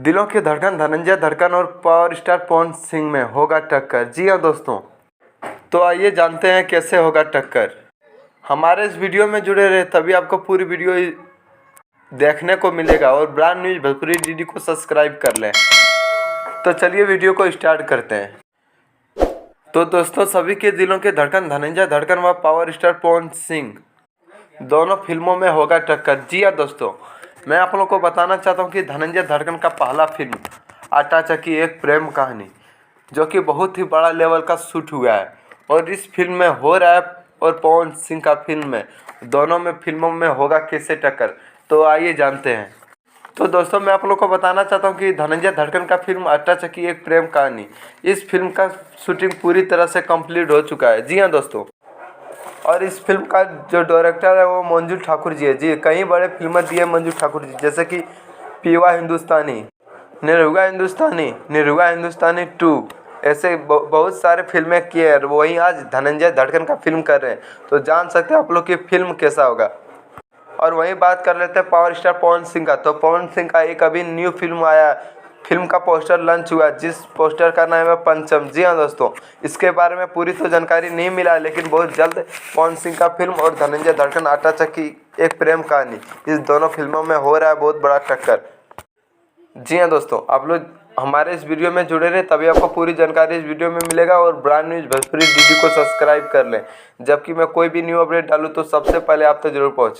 दिलों की धड़कन धनंजय धड़कन और पावर स्टार पवन सिंह में होगा टक्कर। जी हाँ दोस्तों, तो आइए जानते हैं कैसे होगा टक्कर। हमारे इस वीडियो में जुड़े रहे तभी आपको पूरी वीडियो देखने को मिलेगा और ब्रांड न्यूज भोजपुरी डीडी को सब्सक्राइब कर लें। तो चलिए वीडियो को स्टार्ट करते हैं। तो दोस्तों, सभी के दिलों के धड़कन धनंजय धड़कन व पावर स्टार पवन सिंह दोनों फिल्मों में होगा टक्कर। जी हाँ दोस्तों, मैं आप लोगों को बताना चाहता हूँ कि धनंजय धड़कन का पहला फिल्म आटा चक्की एक प्रेम कहानी, जो कि बहुत ही बड़ा लेवल का शूट हुआ है और इस फिल्म में हो रहा है, और पवन सिंह का फिल्म में, दोनों में फिल्मों में होगा कैसे टक्कर। तो आइए जानते हैं। तो दोस्तों, मैं आप लोगों को बताना चाहता हूँ कि धनंजय धड़कन का फिल्म आटा चक्की एक प्रेम कहानी, इस फिल्म का शूटिंग पूरी तरह से कंप्लीट हो चुका है। जी हाँ दोस्तों, और इस फिल्म का जो डायरेक्टर है वो मंजू ठाकुर जी है। जी, कई बड़े फिल्में दिए मंजू ठाकुर जी, जैसे कि पीवा हिंदुस्तानी, निरुगा हिंदुस्तानी 2, ऐसे बहुत सारे फिल्में किए हैं। वहीं आज धनंजय धड़कन का फिल्म कर रहे हैं, तो जान सकते हैं आप लोग की फिल्म कैसा होगा। और वहीं बात कर लेते हैं पावर स्टार पवन सिंह का। तो पवन सिंह का एक अभी न्यू फिल्म आया, फिल्म का पोस्टर लॉन्च हुआ, जिस पोस्टर का नाम है पंचम। जी हाँ दोस्तों, इसके बारे में पूरी तो जानकारी नहीं मिला, लेकिन बहुत जल्द पवन सिंह का फिल्म और धनंजय धड़कन आटा चक्की एक प्रेम कहानी, इस दोनों फिल्मों में हो रहा है बहुत बड़ा टक्कर। जी हाँ दोस्तों, आप लोग हमारे इस वीडियो में जुड़े रहे तभी आपको पूरी जानकारी इस वीडियो में मिलेगा, और ब्रांड न्यूज भोजपुरी डीडी को सब्सक्राइब कर लें। जबकि मैं कोई भी न्यू अपडेट डालूँ तो सबसे पहले आप तक जरूर पहुँचे।